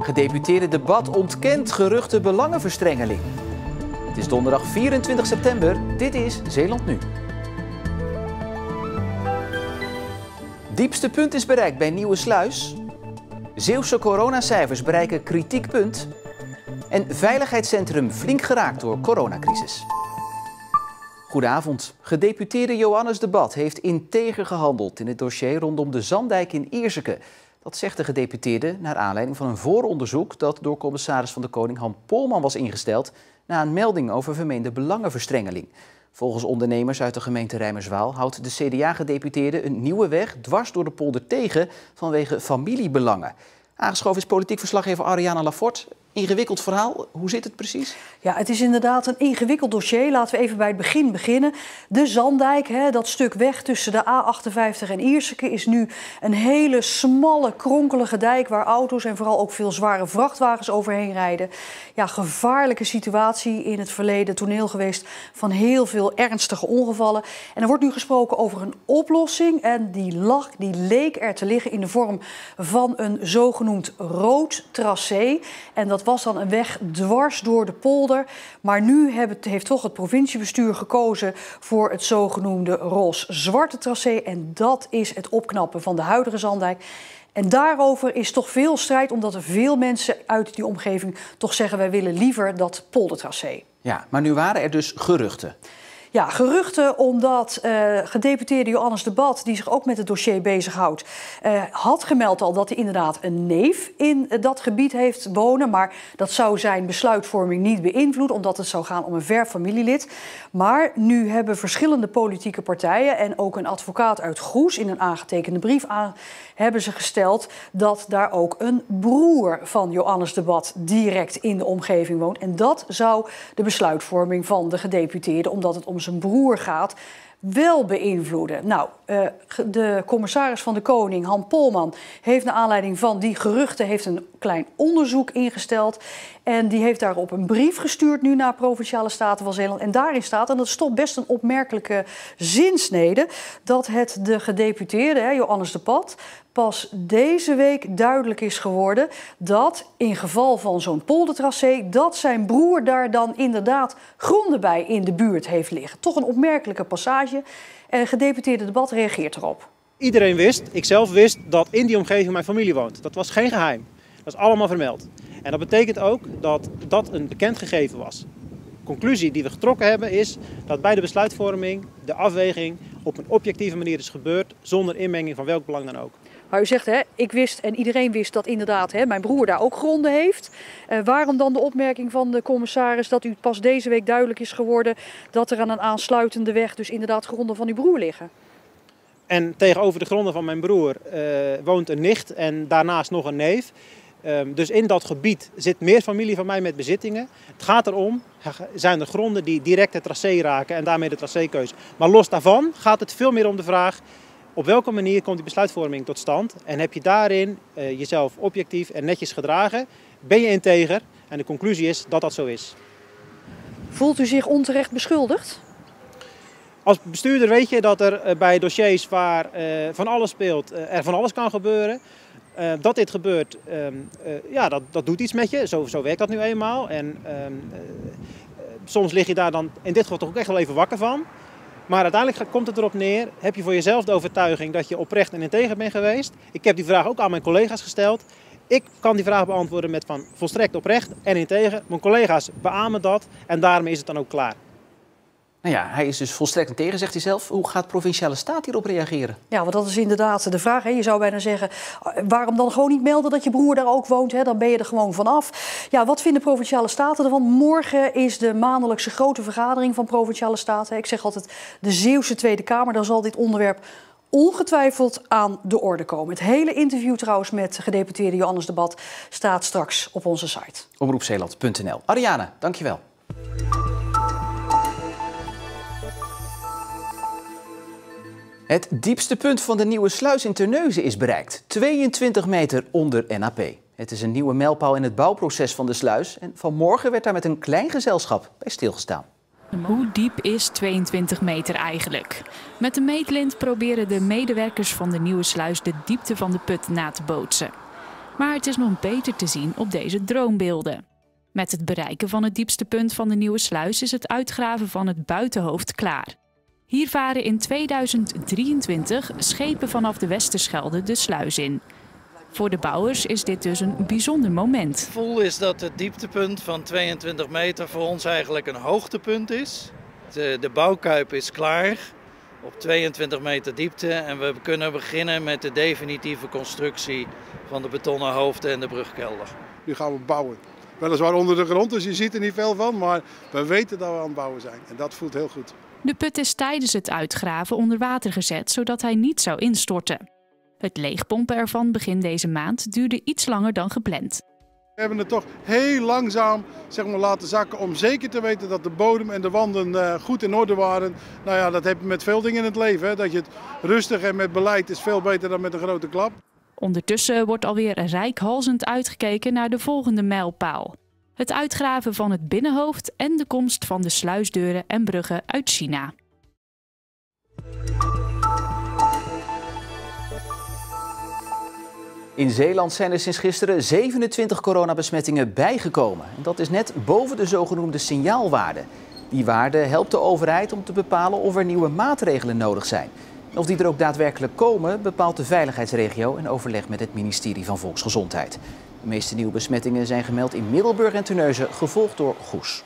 Gedeputeerde debat ontkent geruchte belangenverstrengeling. Het is donderdag 24 september. Dit is Zeeland Nu. Diepste punt is bereikt bij Nieuwesluis. Zeeuwse coronacijfers bereiken kritiekpunt. En veiligheidscentrum flink geraakt door coronacrisis. Goedenavond. Gedeputeerde Johannes de Bat heeft integer gehandeld in het dossier rondom de Zandijk in Ierseke. Dat zegt de gedeputeerde naar aanleiding van een vooronderzoek dat door commissaris van de Koning Han Polman was ingesteld na een melding over vermeende belangenverstrengeling. Volgens ondernemers uit de gemeente Rijmerswaal houdt de CDA-gedeputeerde een nieuwe weg dwars door de polder tegen vanwege familiebelangen. Aangeschoven is politiek verslaggever Ariana Lafort. Ingewikkeld verhaal. Hoe zit het precies? Ja, het is inderdaad een ingewikkeld dossier. Laten we even bij het begin beginnen. De Zandijk, dat stuk weg tussen de A58 en Ierseke, is nu een hele smalle, kronkelige dijk waar auto's en vooral ook veel zware vrachtwagens overheen rijden. Ja, gevaarlijke situatie, in het verleden toneel geweest van heel veel ernstige ongevallen. En er wordt nu gesproken over een oplossing en die leek er te liggen in de vorm van een zogenoemd rood tracé. En dat was dan een weg dwars door de polder. Maar nu heeft toch het provinciebestuur gekozen voor het zogenoemde roze-zwarte tracé. En dat is het opknappen van de huidige Zandijk. En daarover is toch veel strijd, omdat er veel mensen uit die omgeving toch zeggen: wij willen liever dat poldertracé. Ja, maar nu waren er dus geruchten. Ja, geruchten omdat gedeputeerde Johannes de Bat, die zich ook met het dossier bezighoudt, had gemeld al dat hij inderdaad een neef in dat gebied heeft wonen. Maar dat zou zijn besluitvorming niet beïnvloeden, omdat het zou gaan om een ver familielid. Maar nu hebben verschillende politieke partijen en ook een advocaat uit Goes in een aangetekende brief hebben ze gesteld dat daar ook een broer van Johannes de Bat direct in de omgeving woont. En dat zou de besluitvorming van de gedeputeerde, omdat het om zijn broer gaat, wel beïnvloeden. Nou, de commissaris van de Koning, Han Polman, heeft naar aanleiding van die geruchten een klein onderzoek ingesteld. En die heeft daarop een brief gestuurd nu naar Provinciale Staten van Zeeland. En daarin staat, en dat is toch best een opmerkelijke zinsnede, dat het de gedeputeerde, Johannes de Bat, pas deze week duidelijk is geworden dat in geval van zo'n poldertracé, dat zijn broer daar dan inderdaad gronden bij in de buurt heeft liggen. Toch een opmerkelijke passage. En gedeputeerde de Bat reageert erop. Iedereen wist, ik zelf wist, dat in die omgeving mijn familie woont. Dat was geen geheim. Dat is allemaal vermeld. En dat betekent ook dat dat een bekend gegeven was. De conclusie die we getrokken hebben is dat bij de besluitvorming de afweging op een objectieve manier is gebeurd, zonder inmenging van welk belang dan ook. Maar u zegt, ik wist en iedereen wist dat inderdaad mijn broer daar ook gronden heeft. Waarom dan de opmerking van de commissaris dat u pas deze week duidelijk is geworden dat er aan een aansluitende weg dus inderdaad gronden van uw broer liggen? En tegenover de gronden van mijn broer woont een nicht en daarnaast nog een neef. Dus in dat gebied zit meer familie van mij met bezittingen. Het gaat erom, zijn er gronden die direct het tracé raken en daarmee de tracékeuze. Maar los daarvan gaat het veel meer om de vraag: op welke manier komt die besluitvorming tot stand? En heb je daarin jezelf objectief en netjes gedragen? Ben je integer? En de conclusie is dat dat zo is. Voelt u zich onterecht beschuldigd? Als bestuurder weet je dat er bij dossiers waar van alles speelt, er van alles kan gebeuren. Dat dit gebeurt, dat doet iets met je. Zo werkt dat nu eenmaal. En soms lig je daar dan in dit geval toch ook echt wel even wakker van. Maar uiteindelijk komt het erop neer, heb je voor jezelf de overtuiging dat je oprecht en integer bent geweest. Ik heb die vraag ook aan mijn collega's gesteld. Ik kan die vraag beantwoorden met van volstrekt oprecht en integer. Mijn collega's beamen dat en daarmee is het dan ook klaar. Nou ja, hij is dus volstrekt integer, zegt hij zelf. Hoe gaat Provinciale Staat hierop reageren? Ja, want dat is inderdaad de vraag. Je zou bijna zeggen, waarom dan gewoon niet melden dat je broer daar ook woont? Dan ben je er gewoon vanaf. Ja, wat vinden Provinciale Staten ervan? Morgen is de maandelijkse grote vergadering van Provinciale Staten. Ik zeg altijd de Zeeuwse Tweede Kamer. Daar zal dit onderwerp ongetwijfeld aan de orde komen. Het hele interview trouwens met gedeputeerde Johannes de Bat staat straks op onze site. Omroepzeeland.nl. Ariane, dankjewel. Het diepste punt van de nieuwe sluis in Terneuzen is bereikt. 22 meter onder NAP. Het is een nieuwe mijlpaal in het bouwproces van de sluis. En vanmorgen werd daar met een klein gezelschap bij stilgestaan. Hoe diep is 22 meter eigenlijk? Met de meetlint proberen de medewerkers van de nieuwe sluis de diepte van de put na te bootsen. Maar het is nog beter te zien op deze droombeelden. Met het bereiken van het diepste punt van de nieuwe sluis is het uitgraven van het buitenhoofd klaar. Hier varen in 2023 schepen vanaf de Westerschelde de sluis in. Voor de bouwers is dit dus een bijzonder moment. Het gevoel is dat het dieptepunt van 22 meter voor ons eigenlijk een hoogtepunt is. De bouwkuip is klaar op 22 meter diepte en we kunnen beginnen met de definitieve constructie van de betonnen hoofden en de brugkelder. Nu gaan we bouwen. Weliswaar onder de grond, dus je ziet er niet veel van, maar we weten dat we aan het bouwen zijn. En dat voelt heel goed. De put is tijdens het uitgraven onder water gezet, zodat hij niet zou instorten. Het leegpompen ervan begin deze maand duurde iets langer dan gepland. We hebben het toch heel langzaam laten zakken om zeker te weten dat de bodem en de wanden goed in orde waren. Nou ja, dat heb je met veel dingen in het leven. Hè. Dat je het rustig en met beleid is veel beter dan met een grote klap. Ondertussen wordt alweer reikhalzend uitgekeken naar de volgende mijlpaal. Het uitgraven van het binnenhoofd en de komst van de sluisdeuren en bruggen uit China. In Zeeland zijn er sinds gisteren 27 coronabesmettingen bijgekomen. En dat is net boven de zogenoemde signaalwaarde. Die waarde helpt de overheid om te bepalen of er nieuwe maatregelen nodig zijn. En of die er ook daadwerkelijk komen, bepaalt de veiligheidsregio in overleg met het ministerie van Volksgezondheid. De meeste nieuwe besmettingen zijn gemeld in Middelburg en Terneuzen, gevolgd door Goes.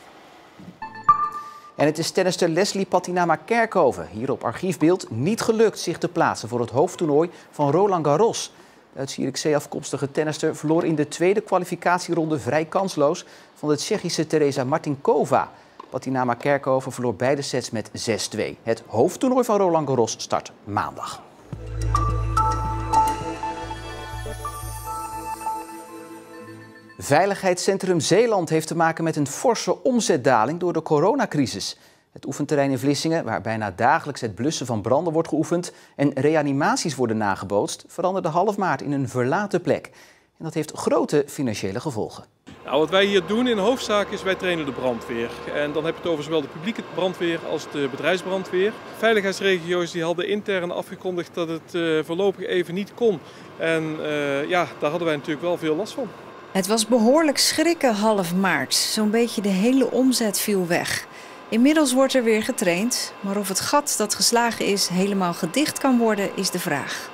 En het is tennister Leslie Patinama-Kerkhoven hier op archiefbeeld niet gelukt zich te plaatsen voor het hoofdtoernooi van Roland Garros. De uit Zierikzee afkomstige tennister verloor in de tweede kwalificatieronde vrij kansloos van de Tsjechische Teresa Martinkova. Patinama-Kerkhoven verloor beide sets met 6-2. Het hoofdtoernooi van Roland Garros start maandag. Veiligheidscentrum Zeeland heeft te maken met een forse omzetdaling door de coronacrisis. Het oefenterrein in Vlissingen, waar bijna dagelijks het blussen van branden wordt geoefend en reanimaties worden nagebootst, veranderde half maart in een verlaten plek. En dat heeft grote financiële gevolgen. Nou, wat wij hier doen in de hoofdzaak is wij trainen de brandweer. En dan heb je het over zowel de publieke brandweer als de bedrijfsbrandweer. Veiligheidsregio's die hadden intern afgekondigd dat het voorlopig even niet kon. En ja, daar hadden wij natuurlijk wel veel last van. Het was behoorlijk schrikken half maart. Zo'n beetje de hele omzet viel weg. Inmiddels wordt er weer getraind, maar of het gat dat geslagen is helemaal gedicht kan worden, is de vraag.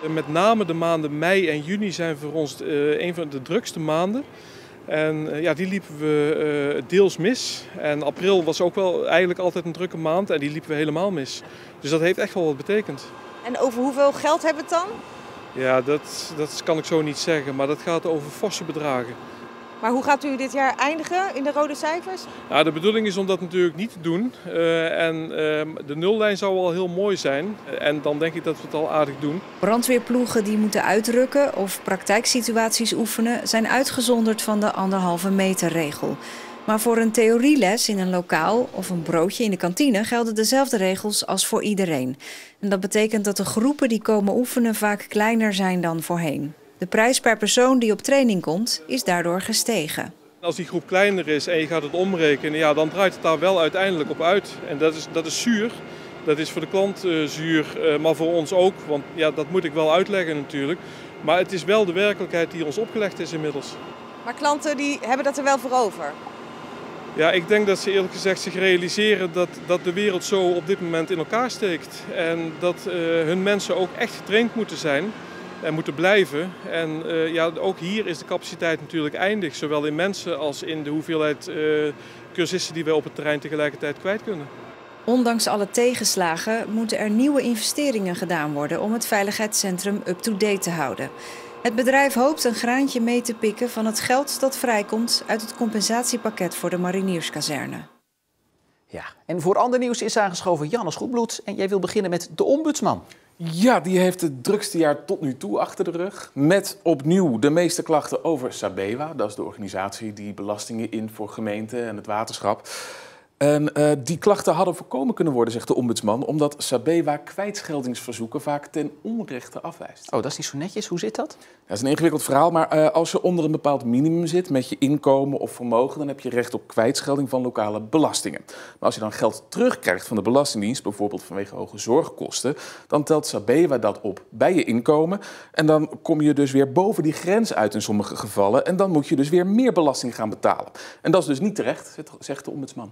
Met name de maanden mei en juni zijn voor ons een van de drukste maanden. En ja, die liepen we deels mis. En april was ook wel eigenlijk altijd een drukke maand en die liepen we helemaal mis. Dus dat heeft echt wel wat betekend. En over hoeveel geld hebben we het dan? Ja, dat kan ik zo niet zeggen, maar dat gaat over forse bedragen. Maar hoe gaat u dit jaar eindigen in de rode cijfers? Ja, de bedoeling is om dat natuurlijk niet te doen. De nullijn zou wel heel mooi zijn. En dan denk ik dat we het al aardig doen. Brandweerploegen die moeten uitrukken of praktijksituaties oefenen zijn uitgezonderd van de 1,5 meter regel. Maar voor een theorieles in een lokaal of een broodje in de kantine gelden dezelfde regels als voor iedereen. En dat betekent dat de groepen die komen oefenen vaak kleiner zijn dan voorheen. De prijs per persoon die op training komt, is daardoor gestegen. Als die groep kleiner is en je gaat het omrekenen, ja, dan draait het daar wel uiteindelijk op uit. En dat is zuur. Dat is voor de klant zuur, maar voor ons ook. Want ja, dat moet ik wel uitleggen natuurlijk. Maar het is wel de werkelijkheid die ons opgelegd is inmiddels. Maar klanten die hebben dat er wel voor over? Ja, ik denk dat ze eerlijk gezegd zich realiseren dat de wereld zo op dit moment in elkaar steekt. En dat hun mensen ook echt getraind moeten zijn. En moeten blijven. En ja, ook hier is de capaciteit natuurlijk eindig. Zowel in mensen als in de hoeveelheid cursisten die wij op het terrein tegelijkertijd kwijt kunnen. Ondanks alle tegenslagen moeten er nieuwe investeringen gedaan worden om het veiligheidscentrum up-to-date te houden. Het bedrijf hoopt een graantje mee te pikken van het geld dat vrijkomt uit het compensatiepakket voor de marinierskazerne. Ja, en voor ander nieuws is aangeschoven Jannes Goedbloed. En jij wil beginnen met de ombudsman. Ja, die heeft het drukste jaar tot nu toe achter de rug. Met opnieuw de meeste klachten over Sabewa. Dat is de organisatie die belastingen in voor gemeenten en het waterschap. En die klachten hadden voorkomen kunnen worden, zegt de ombudsman, omdat Sabewa kwijtscheldingsverzoeken vaak ten onrechte afwijst. Oh, dat is niet zo netjes. Hoe zit dat? Dat is een ingewikkeld verhaal, maar als je onder een bepaald minimum zit met je inkomen of vermogen, dan heb je recht op kwijtschelding van lokale belastingen. Maar als je dan geld terugkrijgt van de Belastingdienst, bijvoorbeeld vanwege hoge zorgkosten, dan telt Sabewa dat op bij je inkomen. En dan kom je dus weer boven die grens uit in sommige gevallen. En dan moet je dus weer meer belasting gaan betalen. En dat is dus niet terecht, zegt de ombudsman.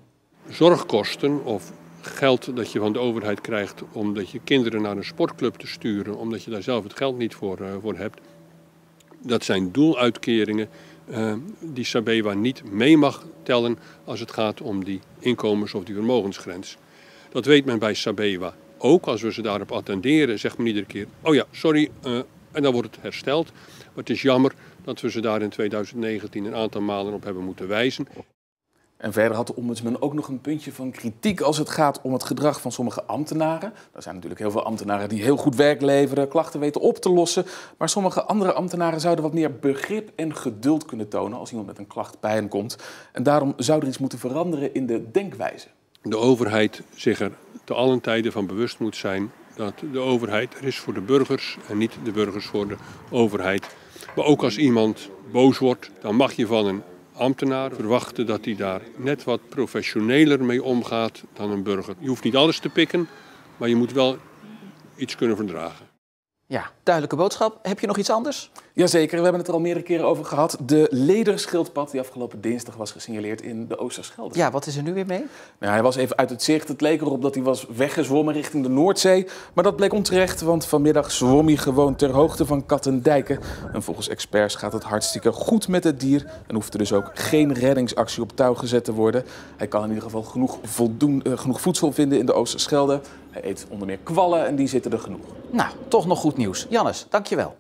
Zorgkosten of geld dat je van de overheid krijgt omdat je kinderen naar een sportclub te sturen, omdat je daar zelf het geld niet voor hebt. Dat zijn doeluitkeringen die Sabewa niet mee mag tellen als het gaat om die inkomens- of die vermogensgrens. Dat weet men bij Sabewa ook. Als we ze daarop attenderen, zegt men iedere keer, oh ja, sorry, en dan wordt het hersteld. Maar het is jammer dat we ze daar in 2019 een aantal maanden op hebben moeten wijzen. En verder had de ombudsman ook nog een puntje van kritiek als het gaat om het gedrag van sommige ambtenaren. Er zijn natuurlijk heel veel ambtenaren die heel goed werk leveren, klachten weten op te lossen. Maar sommige andere ambtenaren zouden wat meer begrip en geduld kunnen tonen als iemand met een klacht bij hen komt. En daarom zou er iets moeten veranderen in de denkwijze. De overheid zich er te allen tijde van bewust moet zijn dat de overheid er is voor de burgers en niet de burgers voor de overheid. Maar ook als iemand boos wordt, dan mag je van een ambtenaar verwachten dat hij daar net wat professioneler mee omgaat dan een burger. Je hoeft niet alles te pikken, maar je moet wel iets kunnen verdragen. Ja, duidelijke boodschap. Heb je nog iets anders? Jazeker, we hebben het er al meerdere keren over gehad. De lederschildpad die afgelopen dinsdag was gesignaleerd in de Oosterschelde. Ja, wat is er nu weer mee? Nou, hij was even uit het zicht. Het leek erop dat hij was weggezwommen richting de Noordzee. Maar dat bleek onterecht, want vanmiddag zwom hij gewoon ter hoogte van Kattendijke. En volgens experts gaat het hartstikke goed met het dier. En hoeft er dus ook geen reddingsactie op touw gezet te worden. Hij kan in ieder geval genoeg voedsel vinden in de Oosterschelde. Hij eet onder meer kwallen en die zitten er genoeg. Nou, toch nog goed nieuws. Jannes, dankjewel.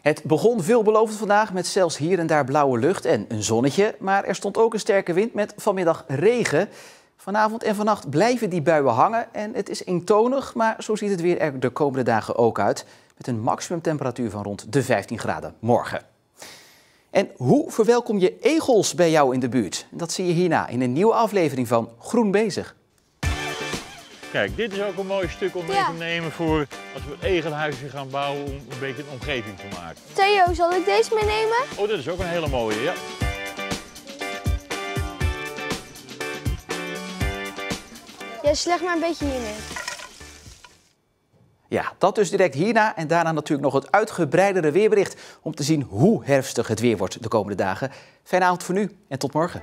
Het begon veelbelovend vandaag met zelfs hier en daar blauwe lucht en een zonnetje. Maar er stond ook een sterke wind met vanmiddag regen. Vanavond en vannacht blijven die buien hangen en het is eentonig, maar zo ziet het weer er de komende dagen ook uit. Met een maximumtemperatuur van rond de 15 graden morgen. En hoe verwelkom je egels bij jou in de buurt? Dat zie je hierna in een nieuwe aflevering van Groen Bezig. Kijk, dit is ook een mooi stuk om mee te nemen voor als we het egelhuisje gaan bouwen om een beetje een omgeving te maken. Theo, zal ik deze meenemen? Oh, dat is ook een hele mooie, ja. Ja, slecht maar een beetje hier neer. Ja, dat dus direct hierna en daarna natuurlijk nog het uitgebreidere weerbericht om te zien hoe herfstig het weer wordt de komende dagen. Fijne avond voor nu en tot morgen.